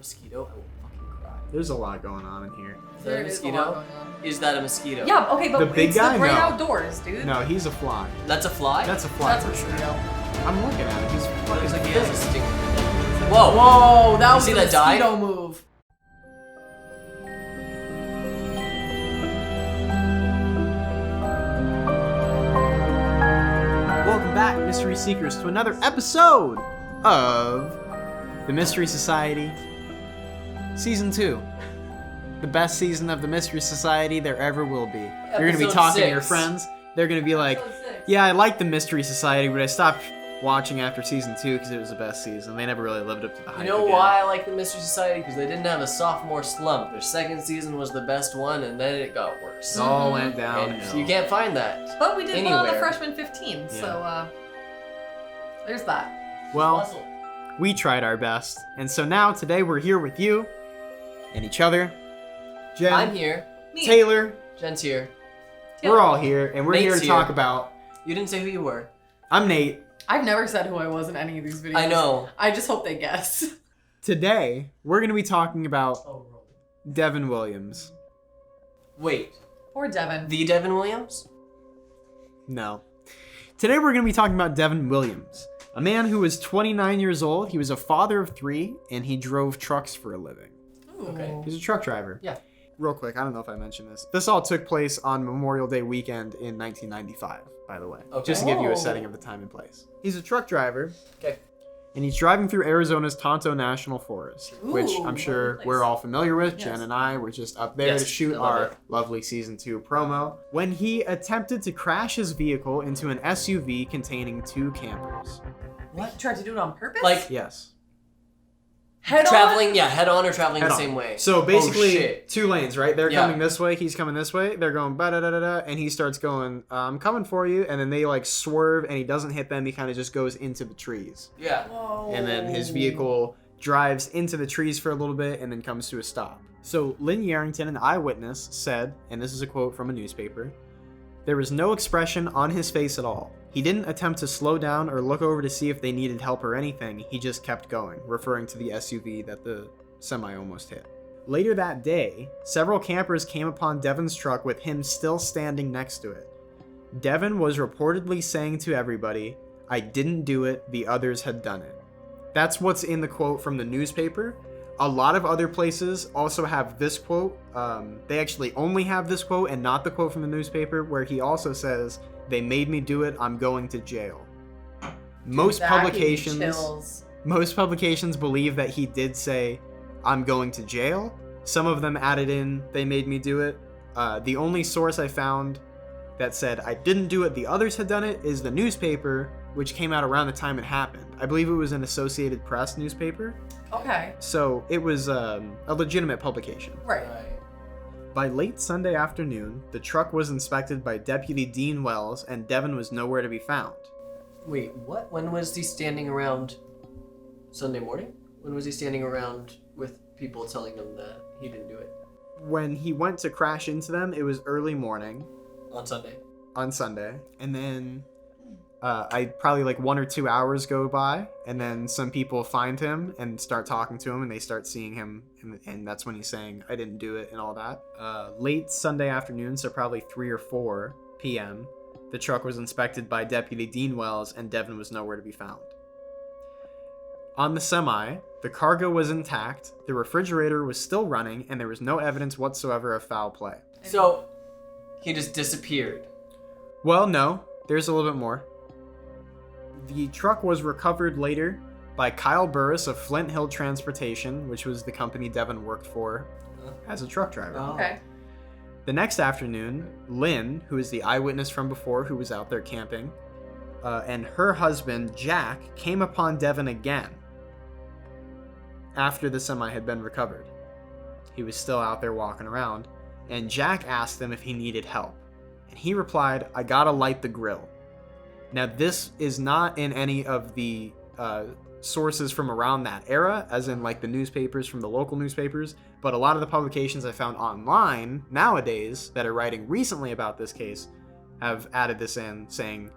mosquito? I will fucking cry. There's a lot going on in here. Is that a mosquito? Is that a mosquito? Yeah, okay, but The big it's guy? the great No. outdoors, dude. No, he's a fly. That's a fly? That's a fly That's for a sure. mosquito. I'm looking at it. He's fucking Looks like he big. has a stinger. Whoa! Whoa, that was see a that dive? mosquito move. Welcome back, Mystery Seekers, to another episode of The Mystery Society Season 2. The best season of The Mystery Society there ever will be. You're going to be Episode talking to your 6. friends. They're going to be like, yeah, I like The Mystery Society, but I stopped watching after Season 2 because it was the best season. They never really lived up to the hype. You know again. why I like the Mystery Society? Because they didn't have a sophomore slump. Their second season was the best one, and then it got worse. It all went And downhill. you can't find that. But we did well on the Anywhere. freshman 15, so there's that. Well, we tried our best. And so now, today, we're here with you and each other. Jen, I'm here. Me. Taylor, Jen's here. we're all here, and we're here Nate's to talk here. about... You didn't say who you were. I'm Nate. I've never said who I was in any of these videos. I know. I just hope they guess. Today, we're going to be talking about Oh, Devin Williams. wait. Or Devin. The Devin Williams? No. Today, we're going to be talking about Devin Williams, a man who was 29 years old. He was a father of 3, and he drove trucks for a living. Ooh. Okay. He's a truck driver. Yeah. Real quick, I don't know if I mentioned this. This all took place on Memorial Day weekend in 1995, by the way. Okay. Just to give you Oh. a setting of the time and place. He's a truck driver, Okay. and he's driving through Arizona's Tonto National Forest, which Ooh, I'm sure nice. we're all familiar with. Yes. Jen and I were just up there Yes, to shoot I love our it. lovely Season 2 promo, when he attempted to crash his vehicle into an SUV containing 2 campers. What? Tried to do it on purpose? Like, Yes. head traveling, on? yeah, head on or traveling Head the on. same way. So basically, Oh, shit. 2 lanes, right? They're Yeah. coming this way, he's coming this way. They're going ba-da-da-da-da, and he starts going, I'm coming for you. And then they like swerve, and he doesn't hit them. He kind of just goes into the trees. Yeah. Whoa. And then his vehicle drives into the trees for a little bit and then comes to a stop. So Lynn Yarrington, an eyewitness, said, and this is a quote from a newspaper, "There was no expression on his face at all. He didn't attempt to slow down or look over to see if they needed help or anything. He just kept going," referring to the SUV that the semi almost hit. Later that day, several campers came upon Devin's truck with him still standing next to it. Devin was reportedly saying to everybody, "I didn't do it, the others had done it." That's what's in the quote from the newspaper. A lot of other places also have this quote. They actually only have this quote and not the quote from the newspaper, where he also says, "They made me do it, I'm going to jail." Most That gave me publications chills. believe that he did say, "I'm going to jail." Some of them added in, "They made me do it." The only source I found that said, "I didn't do it, the others had done it," is the newspaper, which came out around the time it happened. I believe it was an Associated Press newspaper. Okay. So it was a legitimate publication. Right. By late Sunday afternoon, the truck was inspected by Deputy Dean Wells, and Devin was nowhere to be found. Wait, what? When was he standing around? Sunday morning? When was he standing around with people telling him that he didn't do it? When he went to crash into them, it was early morning On Sunday. on Sunday, and then probably like 1 or 2 hours go by, and then some people find him and start talking to him, and they start seeing him, and that's when he's saying, "I didn't do it," and all that. Late Sunday afternoon, so probably 3 or 4 p.m., the truck was inspected by Deputy Dean Wells, and Devin was nowhere to be found. On the semi, the cargo was intact, the refrigerator was still running, and there was no evidence whatsoever of foul play. So, he just disappeared. Well, no, there's a little bit more. The truck was recovered later by Kyle Burris of Flint Hill Transportation, which was the company Devin worked for as a truck driver. Oh. Okay. The next afternoon, Lynn, who is the eyewitness from before who was out there camping, and her husband, Jack, came upon Devin again after the semi had been recovered. He was still out there walking around, and Jack asked him if he needed help. And he replied, "I gotta light the grill." Now, this is not in any of the sources from around that era, as in like the newspapers from the local newspapers, but a lot of the publications I found online nowadays that are writing recently about this case have added this in, saying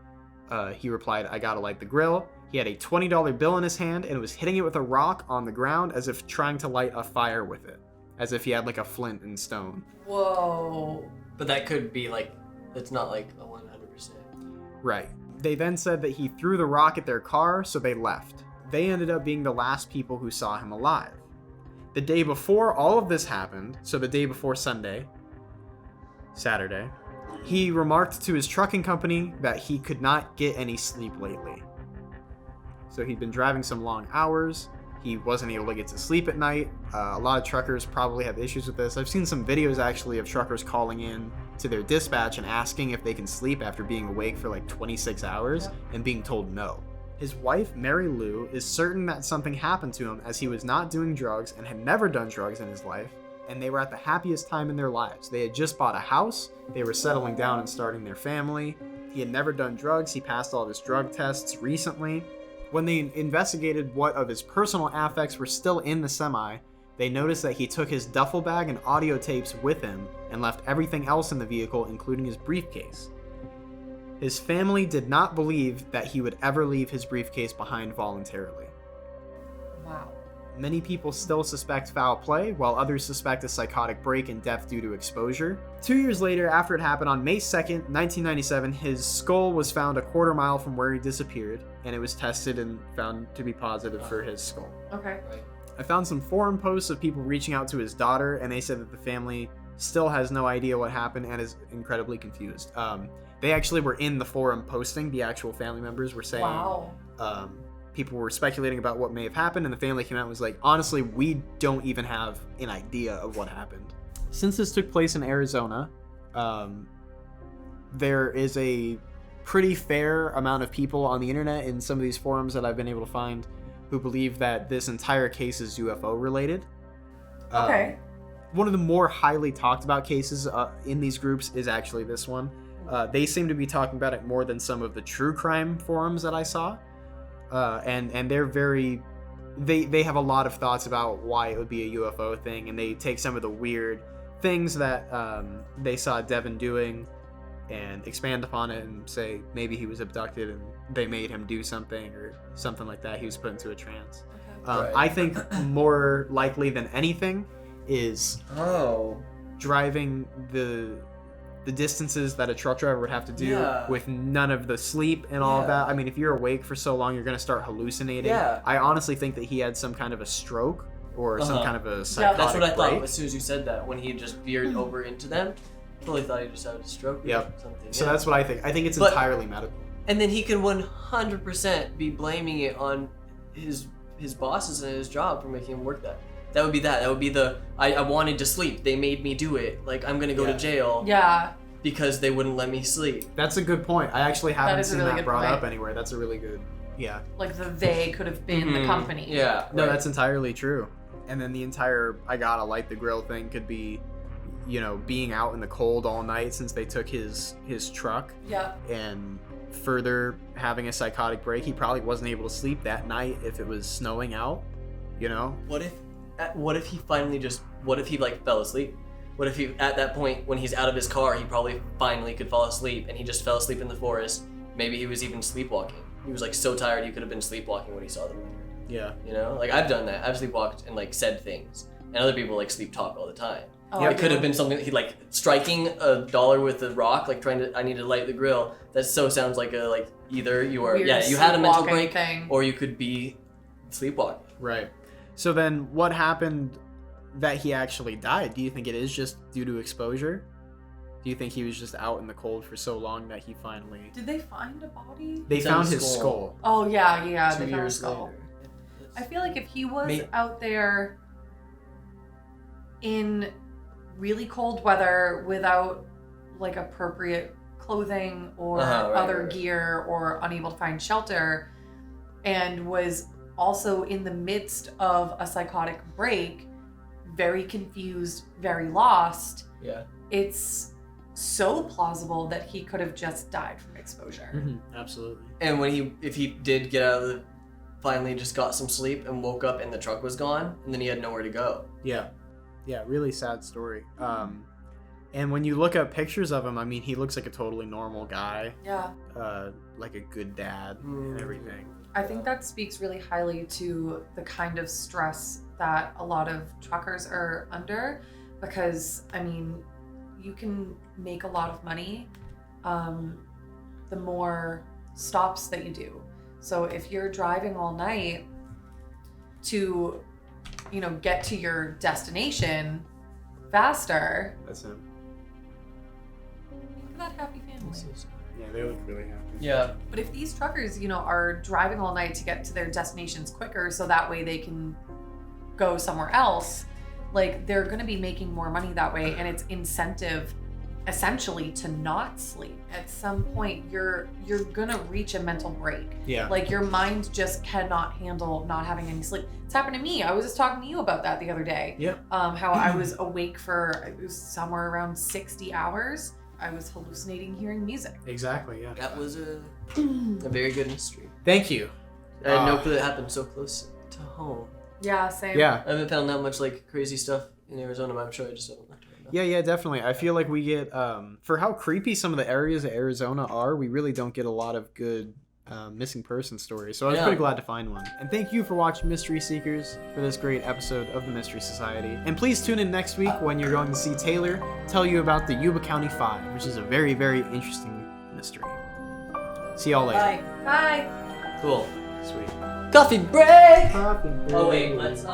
he replied, "I gotta light the grill." He had a $20 bill in his hand and was hitting it with a rock on the ground as if trying to light a fire with it. As if he had like a flint and stone. Whoa. But that could be like, it's not like a 100%. Right. They then said that he threw the rock at their car, so they left. They ended up being the last people who saw him alive. The day before all of this happened, so the day before Saturday, he remarked to his trucking company that he could not get any sleep lately. So he'd been driving some long hours. He wasn't able to get to sleep at night. A lot of truckers probably have issues with this. I've seen some videos actually of truckers calling in to their dispatch and asking if they can sleep after being awake for like 26 hours and being told no. His wife, Mary Lou, is certain that something happened to him as he was not doing drugs and had never done drugs in his life, and they were at the happiest time in their lives. They had just bought a house, they were settling down and starting their family. He had never done drugs, he passed all of his drug tests recently. When they investigated what of his personal affects were still in the semi, they noticed that he took his duffel bag and audio tapes with him and left everything else in the vehicle, including his briefcase. His family did not believe that he would ever leave his briefcase behind voluntarily. Wow. Many people still suspect foul play, while others suspect a psychotic break and death due to exposure. 2 years later, after it happened on May 2nd, 1997, his skull was found a quarter mile from where he disappeared, and it was tested and found to be positive for his skull. Okay. Right. I found some forum posts of people reaching out to his daughter, and they said that the family still has no idea what happened and is incredibly confused. They actually were in the forum posting. The actual family members were saying, Wow. People were speculating about what may have happened, and the family came out and was like, honestly, we don't even have an idea of what happened. Since this took place in Arizona, there is a pretty fair amount of people on the internet in some of these forums that I've been able to find who believe that this entire case is UFO related. Okay. One of the more highly talked about cases in these groups is actually this one. They seem to be talking about it more than some of the true crime forums that I saw. And they're very, they have a lot of thoughts about why it would be a UFO thing, and they take some of the weird things that they saw Devin doing and expand upon it and say maybe he was abducted and they made him do something or something like that. He was put into a trance. Right. I think more likely than anything is driving the distances that a truck driver would have to do with none of the sleep and all of that. I mean, if you're awake for so long, you're going to start hallucinating. Yeah. I honestly think that he had some kind of a stroke or some kind of a psychotic That's what I break. thought as soon as you said that, when he just veered over into them. I totally thought he just had a stroke or something. So that's what I think. I think it's entirely medical. And then he can 100% be blaming it on his bosses and his job for making him work that. That would be that. That would be the, I wanted to sleep. They made me do it. Like, I'm going to go to jail. Yeah. Because they wouldn't let me sleep. That's a good point. I actually haven't is a seen really that good brought point. up anywhere. That's a really good, Like they could have been the company. Yeah. No, right. that's entirely true. And then the entire I gotta light the grill thing could be, being out in the cold all night since they took his truck. Yeah. And further having a psychotic break. He probably wasn't able to sleep that night if it was snowing out, What if he finally what if he fell asleep? What if he, at that point, when he's out of his car, he probably finally could fall asleep and he just fell asleep in the forest? Maybe he was even sleepwalking. He was so tired he could have been sleepwalking when he saw them. Yeah. I've done that. I've sleepwalked and said things. And other people sleep talk all the time. Oh, It could have been something he striking a dollar with a rock, I need to light the grill. That so sounds like a either you are Weird you had a mental sleepwalking break thing. or you could be sleepwalking. Right. So then what happened that he actually died? Do you think it is just due to exposure? Do you think he was just out in the cold for so long that he finally... Did they find a body? They It's found on his his skull. Oh yeah. 2 They found a years skull. later. I feel like if he was May- out there in really cold weather without appropriate clothing or other gear or unable to find shelter, and was also in the midst of a psychotic break, very confused, very lost, it's so plausible that he could have just died from exposure. Mm-hmm. Absolutely. And if he did get out of the, finally just got some sleep and woke up and the truck was gone, and then he had nowhere to go. Yeah, really sad story. And when you look at pictures of him, I mean, he looks like a totally normal guy. Yeah. Like a good dad and everything. I think that speaks really highly to the kind of stress that a lot of truckers are under, because I mean, you can make a lot of money the more stops that you do. So if you're driving all night to, you know, get to your destination faster. That's him. Look at that happy family. Yeah, they look really happy. Yeah. But if these truckers, you know, are driving all night to get to their destinations quicker so that way they can go somewhere else, like they're going to be making more money that way, and it's incentive essentially to not sleep. At some point you're going to reach a mental break. Yeah. Like your mind just cannot handle not having any sleep. It's happened to me. I was just talking to you about that the other day. Yeah. How I was awake for, it was somewhere around 60 hours. I was hallucinating hearing music. Exactly, yeah. That was a very good mystery. Thank you. I had no clue it happened so close to home. Yeah, same. Yeah. I haven't found that much like crazy stuff in Arizona, but I'm sure I just haven't looked around. Yeah, definitely. I feel like we get, for how creepy some of the areas of Arizona are, we really don't get a lot of good missing person stories. So I was pretty glad to find one. And thank you for watching Mystery Seekers for this great episode of the Mystery Society. And please tune in next week when you're going to see Taylor tell you about the Yuba County 5, which is a very, very interesting mystery. See y'all later. Bye. Bye. Cool. Sweet. Coffee break! Coffee break. Oh wait, let's